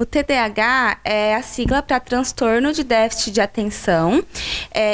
O TDAH é a sigla para transtorno de déficit de atenção,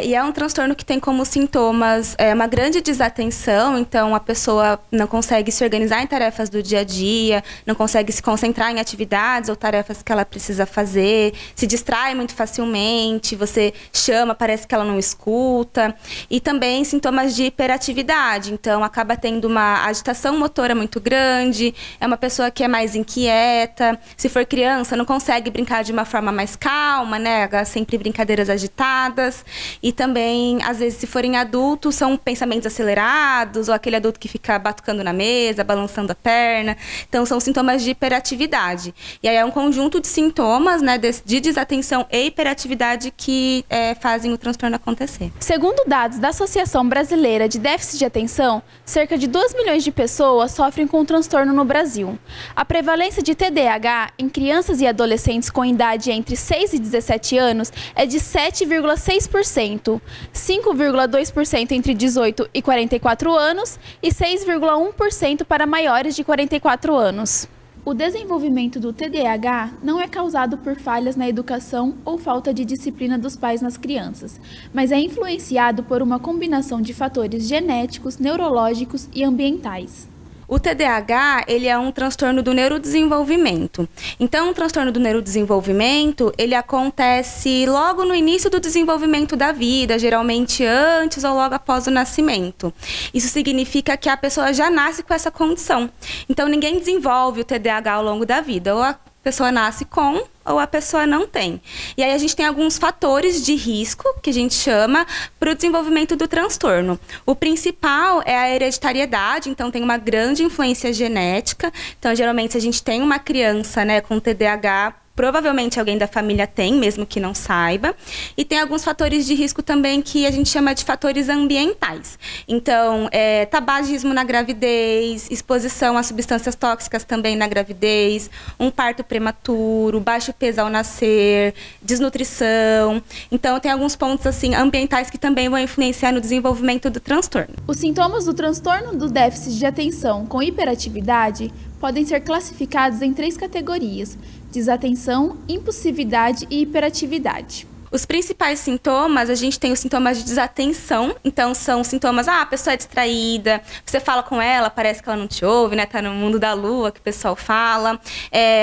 e é um transtorno que tem como sintomas uma grande desatenção. Então a pessoa não consegue se organizar em tarefas do dia a dia, não consegue se concentrar em atividades ou tarefas que ela precisa fazer, se distrai muito facilmente, você chama, parece que ela não escuta, e também sintomas de hiperatividade. Então acaba tendo uma agitação motora muito grande, é uma pessoa que é mais inquieta, se for criança não consegue brincar de uma forma mais calma, né? Sempre brincadeiras agitadas. E também, às vezes, se forem adultos, são pensamentos acelerados, ou aquele adulto que fica batucando na mesa, balançando a perna. Então, são sintomas de hiperatividade. E aí é um conjunto de sintomas, né, de desatenção e hiperatividade que fazem o transtorno acontecer. Segundo dados da Associação Brasileira de Déficit de Atenção, cerca de 2 milhões de pessoas sofrem com o transtorno no Brasil. A prevalência de TDAH em crianças e adolescentes com idade entre 6 e 17 anos é de 7,6%, 5,2% entre 18 e 44 anos e 6,1% para maiores de 44 anos. O desenvolvimento do TDAH não é causado por falhas na educação ou falta de disciplina dos pais nas crianças, mas é influenciado por uma combinação de fatores genéticos, neurológicos e ambientais. O TDAH, ele é um transtorno do neurodesenvolvimento. Então, o transtorno do neurodesenvolvimento, ele acontece logo no início do desenvolvimento da vida, geralmente antes ou logo após o nascimento. Isso significa que a pessoa já nasce com essa condição. Então, ninguém desenvolve o TDAH ao longo da vida. Ou a pessoa nasce com, ou a pessoa não tem. E aí a gente tem alguns fatores de risco, que a gente chama, para o desenvolvimento do transtorno. O principal é a hereditariedade, então tem uma grande influência genética. Então, geralmente, se a gente tem uma criança, né, com TDAH, provavelmente alguém da família tem, mesmo que não saiba. E tem alguns fatores de risco também que a gente chama de fatores ambientais. Então, tabagismo na gravidez, exposição a substâncias tóxicas também na gravidez, um parto prematuro, baixo peso ao nascer, desnutrição. Então, tem alguns pontos assim ambientais que também vão influenciar no desenvolvimento do transtorno. Os sintomas do transtorno do déficit de atenção com hiperatividade podem ser classificados em 3 categorias: desatenção, impulsividade e hiperatividade. Os principais sintomas, a gente tem os sintomas de desatenção. Então, são sintomas, a pessoa é distraída, você fala com ela, parece que ela não te ouve, né? Tá no mundo da lua, que o pessoal fala.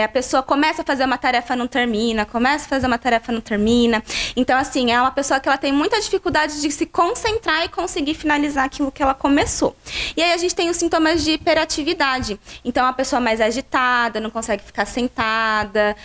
A pessoa começa a fazer uma tarefa, não termina, começa a fazer uma tarefa, não termina. Então, assim, é uma pessoa que ela tem muita dificuldade de se concentrar e conseguir finalizar aquilo que ela começou. E aí, a gente tem os sintomas de hiperatividade. Então, a pessoa mais agitada, não consegue ficar sentada,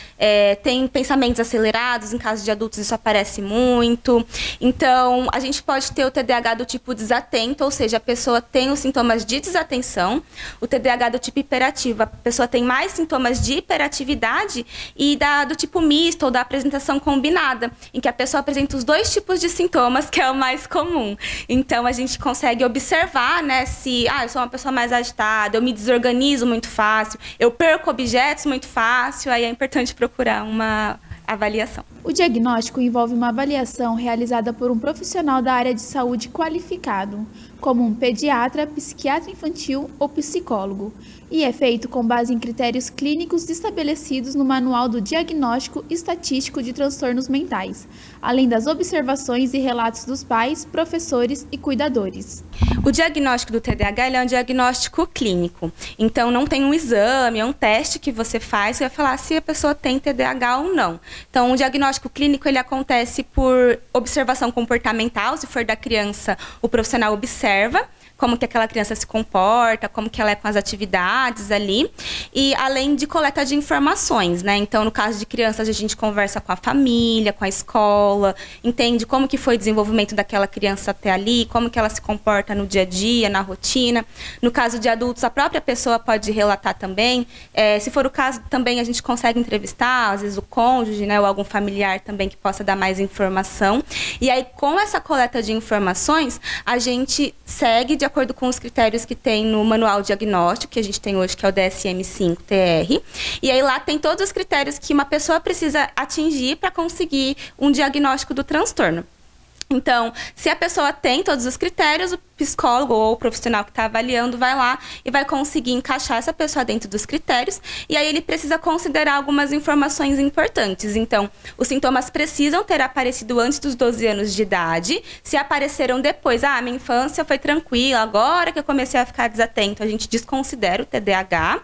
tem pensamentos acelerados, em caso de adultos isso aparece muito. Então, a gente pode ter o TDAH do tipo desatento, ou seja, a pessoa tem os sintomas de desatenção. O TDAH do tipo hiperativo, a pessoa tem mais sintomas de hiperatividade, e do tipo misto, ou da apresentação combinada, em que a pessoa apresenta os 2 tipos de sintomas, que é o mais comum. Então, a gente consegue observar, né, se eu sou uma pessoa mais agitada, eu me desorganizo muito fácil, eu perco objetos muito fácil, aí é importante procurar uma avaliação. O diagnóstico envolve uma avaliação realizada por um profissional da área de saúde qualificado, como um pediatra, psiquiatra infantil ou psicólogo, e é feito com base em critérios clínicos estabelecidos no Manual do Diagnóstico Estatístico de Transtornos Mentais, além das observações e relatos dos pais, professores e cuidadores. O diagnóstico do TDAH ele é um diagnóstico clínico. Então, não tem um exame, é um teste que você faz que vai falar se a pessoa tem TDAH ou não. Então, o diagnóstico clínico ele acontece por observação comportamental. Se for da criança, o profissional observa como que aquela criança se comporta, como que ela é com as atividades ali, e além de coleta de informações, né? Então, no caso de crianças, a gente conversa com a família, com a escola, entende como que foi o desenvolvimento daquela criança até ali, como que ela se comporta no dia a dia, na rotina. No caso de adultos, a própria pessoa pode relatar também. Se for o caso, também a gente consegue entrevistar, às vezes o cônjuge, né, ou algum familiar também que possa dar mais informação. E aí, com essa coleta de informações, a gente segue de acordo com os critérios que tem no manual diagnóstico, que a gente tem hoje, que é o DSM-5-TR. E aí lá tem todos os critérios que uma pessoa precisa atingir para conseguir um diagnóstico do transtorno. Então, se a pessoa tem todos os critérios, o psicólogo ou o profissional que está avaliando vai lá e vai conseguir encaixar essa pessoa dentro dos critérios. E aí ele precisa considerar algumas informações importantes. Então, os sintomas precisam ter aparecido antes dos 12 anos de idade. Se apareceram depois, minha infância foi tranquila, agora que eu comecei a ficar desatento, a gente desconsidera o TDAH.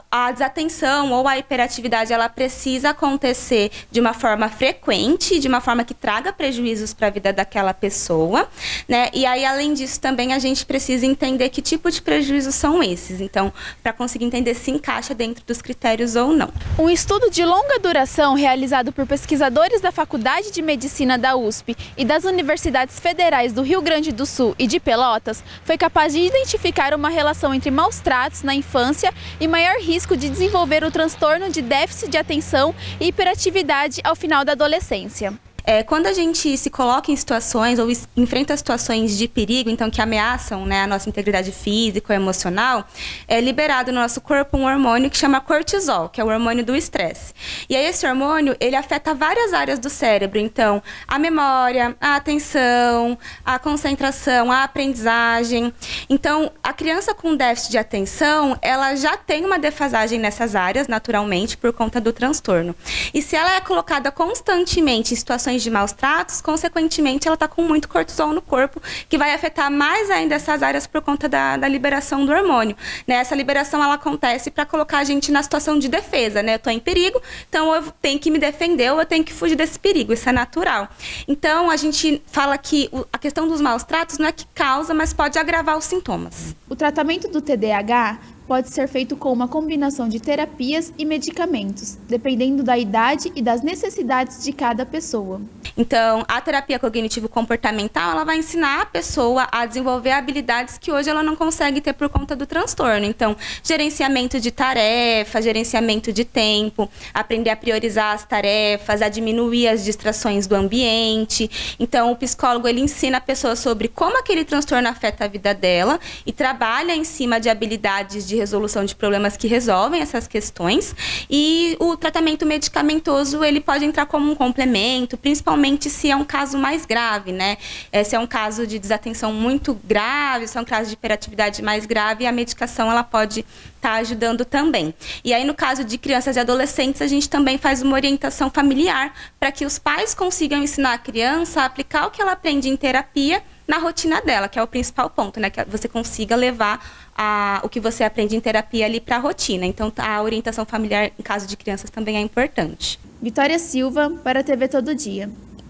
A desatenção ou a hiperatividade, ela precisa acontecer de uma forma frequente, de uma forma que traga prejuízos para a vida daquela pessoa, né? E aí, além disso, também a gente precisa entender que tipo de prejuízos são esses. Então, para conseguir entender se encaixa dentro dos critérios ou não. Um estudo de longa duração realizado por pesquisadores da Faculdade de Medicina da USP e das Universidades Federais do Rio Grande do Sul e de Pelotas foi capaz de identificar uma relação entre maus tratos na infância e maior risco de desenvolver o transtorno de déficit de atenção e hiperatividade ao final da adolescência. Quando a gente se coloca em situações ou enfrenta situações de perigo, então que ameaçam, né, a nossa integridade física ou emocional, é liberado no nosso corpo um hormônio que chama cortisol, que é o hormônio do estresse. E aí esse hormônio, ele afeta várias áreas do cérebro, então a memória, a atenção, a concentração, a aprendizagem. Então, a criança com déficit de atenção, ela já tem uma defasagem nessas áreas, naturalmente, por conta do transtorno. E se ela é colocada constantemente em situações de maus tratos, consequentemente, ela está com muito cortisol no corpo, que vai afetar mais ainda essas áreas por conta da liberação do hormônio. Né? Essa liberação, ela acontece para colocar a gente na situação de defesa, né? Eu estou em perigo, então eu tenho que me defender ou eu tenho que fugir desse perigo, isso é natural. Então, a gente fala que a questão dos maus tratos não é que causa, mas pode agravar os sintomas. O tratamento do TDAH pode ser feito com uma combinação de terapias e medicamentos, dependendo da idade e das necessidades de cada pessoa. Então, a terapia cognitivo-comportamental, ela vai ensinar a pessoa a desenvolver habilidades que hoje ela não consegue ter por conta do transtorno. Então, gerenciamento de tarefas, gerenciamento de tempo, aprender a priorizar as tarefas, a diminuir as distrações do ambiente. Então, o psicólogo, ele ensina a pessoa sobre como aquele transtorno afeta a vida dela e trabalha em cima de habilidades de resolução de problemas que resolvem essas questões. E o tratamento medicamentoso, ele pode entrar como um complemento, principalmente se é um caso mais grave, né? Se é um caso de desatenção muito grave, se é um caso de hiperatividade mais grave, a medicação, ela pode estar ajudando também. E aí, no caso de crianças e adolescentes, a gente também faz uma orientação familiar para que os pais consigam ensinar a criança a aplicar o que ela aprende em terapia na rotina dela, que é o principal ponto, né? Que você consiga levar o que você aprende em terapia ali para a rotina. Então, a orientação familiar, em caso de crianças, também é importante. Vitória Silva, para a TV Todo Dia.